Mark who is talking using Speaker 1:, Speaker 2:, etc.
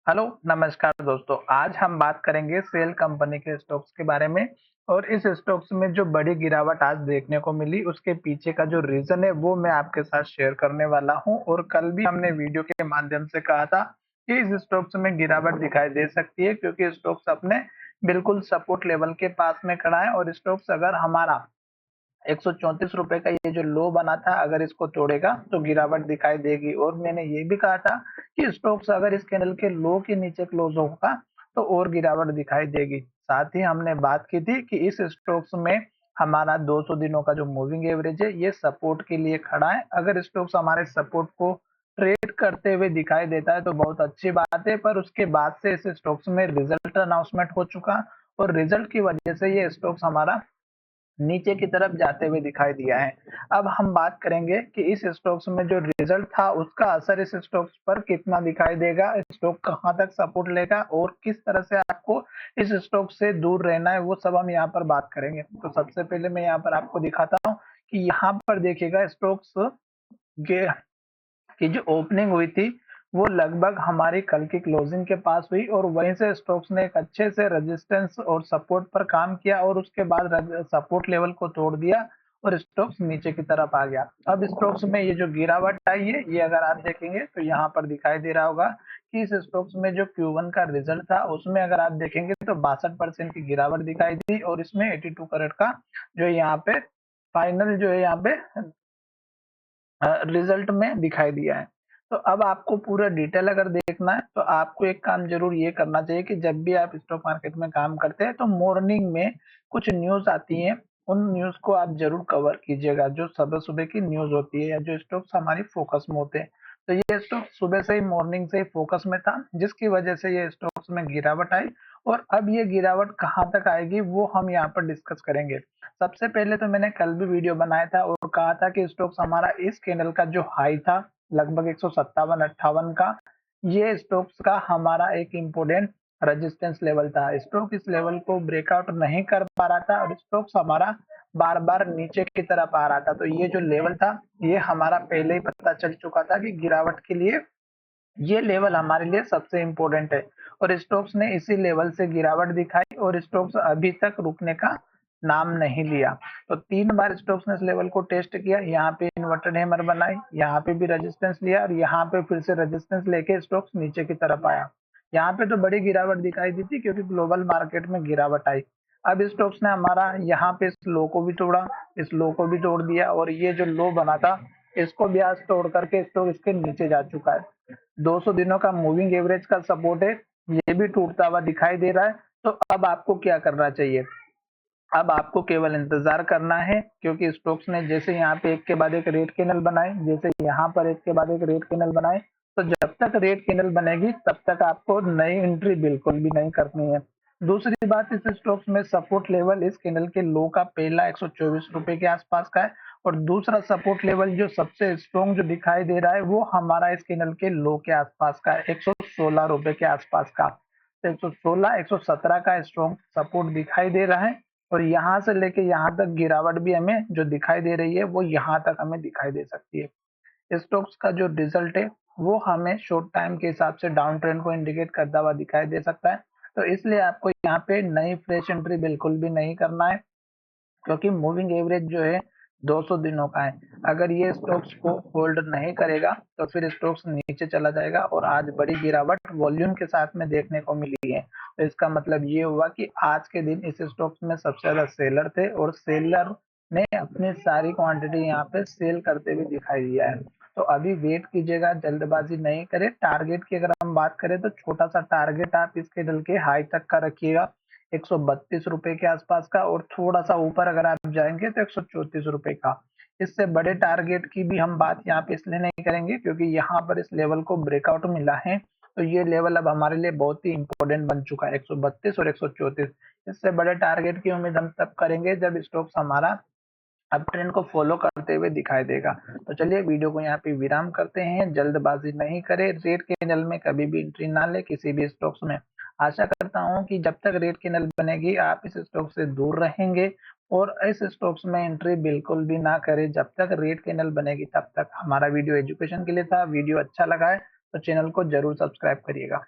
Speaker 1: Hello, नमस्कार दोस्तों। आज हम बात करेंगे सेल कंपनी के स्टॉक्स के बारे में और इस स्टॉक्स में जो बड़ी गिरावट आज देखने को मिली, उसके पीछे का जो रीज़न है, वो मैं आपके साथ शेयर करने वाला हूँ। और कल भी हमने वीडियो के माध्यम से कहा था कि इस स्टॉक्स में गिरावट दिखाई दे सकती है क्योंकि स्टॉक्स अपने बिल्कुल सपोर्ट लेवल के पास में खड़ा है और स्टॉक्स अगर हमारा ₹134 का ये जो लो बना था, अगर इसको तोड़ेगा तो गिरावट दिखाई देगी। और मैंने ये भी कहा था कि स्टॉक्स अगर इस कैंडल के लो के नीचे क्लोज होगा तो और गिरावट दिखाई देगी। साथ ही हमने बात की थी कि इस स्टॉक्स में हमारा 200 दिनों का जो मूविंग एवरेज है, ये सपोर्ट के लिए खड़ा है। अगर स्टॉक्स हमारे सपोर्ट को ट्रेड करते हुए दिखाई देता है तो बहुत अच्छी बात है, पर उसके बाद से इस स्टॉक्स में रिजल्ट अनाउंसमेंट हो चुका और रिजल्ट की वजह से ये स्टॉक्स हमारा नीचे की तरफ जाते हुए दिखाई दिया है। अब हम बात करेंगे कि इस स्टॉक्स में जो रिजल्ट था, उसका असर इस स्टॉक्स पर कितना दिखाई देगा, स्टॉक कहाँ तक सपोर्ट लेगा और किस तरह से आपको इस स्टॉक से दूर रहना है, वो सब हम यहाँ पर बात करेंगे। तो सबसे पहले मैं यहाँ पर आपको दिखाता हूँ कि यहाँ पर देखिएगा स्टॉक्स के की जो ओपनिंग हुई थी, वो लगभग हमारी कल की क्लोजिंग के पास हुई और वहीं से स्टॉक्स ने एक अच्छे से रेजिस्टेंस और सपोर्ट पर काम किया और उसके बाद सपोर्ट लेवल को तोड़ दिया और स्टॉक्स नीचे की तरफ आ गया। अब स्टॉक्स में ये जो गिरावट आई है, ये अगर आप देखेंगे तो यहाँ पर दिखाई दे रहा होगा कि इस स्टॉक्स में जो Q1 का रिजल्ट था, उसमें अगर आप देखेंगे तो 62% की गिरावट दिखाई दी और इसमें 82 करोड़ का जो यहाँ पे फाइनल जो है यहाँ पे रिजल्ट में दिखाई दिया है। तो अब आपको पूरा डिटेल अगर देखना है तो आपको एक काम ज़रूर ये करना चाहिए कि जब भी आप स्टॉक मार्केट में काम करते हैं तो मॉर्निंग में कुछ न्यूज़ आती हैं, उन न्यूज़ को आप ज़रूर कवर कीजिएगा। जो सुबह-सुबह की न्यूज़ होती है या जो स्टॉक्स हमारी फ़ोकस में होते हैं। तो ये स्टॉक सुबह से ही मॉर्निंग से ही फ़ोकस में था, जिसकी वजह से ये स्टॉक्स में गिरावट आई और अब ये गिरावट कहाँ तक आएगी वो हम यहाँ पर डिस्कस करेंगे। सबसे पहले तो मैंने कल भी वीडियो बनाया था और कहा था कि स्टॉक्स हमारा इस कैंडल का जो हाई था लगभग 157-58 का, ये स्टॉक्स का हमारा एक इम्पोर्टेंट रेजिस्टेंस लेवल था। स्टॉक इस लेवल को ब्रेकआउट नहीं कर पा रहा था और स्टॉक्स हमारा बार बार नीचे की तरफ आ रहा था। तो ये जो लेवल था, ये हमारा पहले ही पता चल चुका था कि गिरावट के लिए ये लेवल हमारे लिए सबसे इम्पोर्टेंट है और स्टॉक्स ने इसी लेवल से गिरावट दिखाई और स्टॉक्स अभी तक रुकने का नाम नहीं लिया। तो 3 बार स्टॉक्स ने इस लेवल को टेस्ट किया, यहाँ पे इन्वर्टेड हैमर बनाई, यहाँ पे भी रेजिस्टेंस लिया और यहाँ पे फिर से रेजिस्टेंस लेके स्टॉक्स नीचे की तरफ आया। यहाँ पे तो बड़ी गिरावट दिखाई दी थी क्योंकि ग्लोबल मार्केट में गिरावट आई। अब स्टॉक्स ने हमारा यहाँ पे इस लो को भी तोड़ा, इस लो को भी तोड़ दिया और ये जो लो बना था, इसको भी आज तोड़ करके स्टॉक इसके नीचे जा चुका है। 200 दिनों का मूविंग एवरेज का सपोर्ट है, ये भी टूटता हुआ दिखाई दे रहा है। तो अब आपको क्या करना चाहिए? अब आपको केवल इंतजार करना है क्योंकि स्टॉक्स ने जैसे यहाँ पे एक के बाद एक रेड कैंडल बनाए, जैसे यहाँ पर एक के बाद एक रेड कैंडल बनाए, तो जब तक रेड कैंडल बनेगी तब तक आपको नई एंट्री बिल्कुल भी नहीं करनी है। दूसरी बात, इस स्टॉक्स में सपोर्ट लेवल इस कैंडल के लो का पहला ₹124 के आसपास का है और दूसरा सपोर्ट लेवल जो सबसे स्ट्रॉन्ग जो दिखाई दे रहा है, वो हमारा इस कैंडल के लो के आसपास का है, ₹116 के आसपास का। तो 116, 117 का स्ट्रॉन्ग सपोर्ट दिखाई दे रहा है और यहाँ से लेके यहाँ तक गिरावट भी हमें जो दिखाई दे रही है, वो यहाँ तक हमें दिखाई दे सकती है। स्टॉक्स का जो रिजल्ट है, वो हमें शॉर्ट टाइम के हिसाब से डाउन ट्रेंड को इंडिकेट करता हुआ दिखाई दे सकता है। तो इसलिए आपको यहाँ पे नई फ्रेश एंट्री बिल्कुल भी नहीं करना है क्योंकि मूविंग एवरेज जो है 200 दिनों का है। अगर ये स्टॉक्स को होल्ड नहीं करेगा तो फिर स्टॉक्स नीचे चला जाएगा और आज बड़ी गिरावट वॉल्यूम के साथ में देखने को मिली है। तो इसका मतलब ये हुआ कि आज के दिन इस स्टॉक्स में सबसे ज्यादा सेलर थे और सेलर ने अपनी सारी क्वांटिटी यहाँ पे सेल करते हुए दिखाई दिया है। तो अभी वेट कीजिएगा, जल्दबाजी नहीं करें। टारगेट की अगर हम बात करें तो छोटा सा टारगेट आप इसके डल के हाई तक का रखिएगा, ₹132 के आसपास का, और थोड़ा-सा ऊपर अगर आप जाएँगे तो ₹134 का। इससे बड़े टारगेट की भी हम बात यहाँ पे इसलिए नहीं करेंगे क्योंकि यहाँ पर इस लेवल को ब्रेकआउट मिला है, तो ये लेवल अब हमारे लिए बहुत ही इम्पोर्टेंट बन चुका है, 132 और 134। इससे बड़े टारगेट की उम्मीद हम तब करेंगे जब स्टॉक्स हमारा अब ट्रेंड को फॉलो करते हुए दिखाई देगा। तो चलिए वीडियो को यहाँ पे विराम करते हैं, जल्दबाजी नहीं करें, रेड कैंडल में कभी भी एंट्री ना ले किसी भी स्टॉक्स में। आशा करता हूँ कि जब तक रेड कैंडल बनेगी आप इस स्टॉक से दूर रहेंगे और इस स्टॉक्स में एंट्री बिल्कुल भी ना करें जब तक रेड कैंडल बनेगी तब तक। हमारा वीडियो एजुकेशन के लिए था, वीडियो अच्छा लगा है तो चैनल को जरूर सब्सक्राइब करिएगा।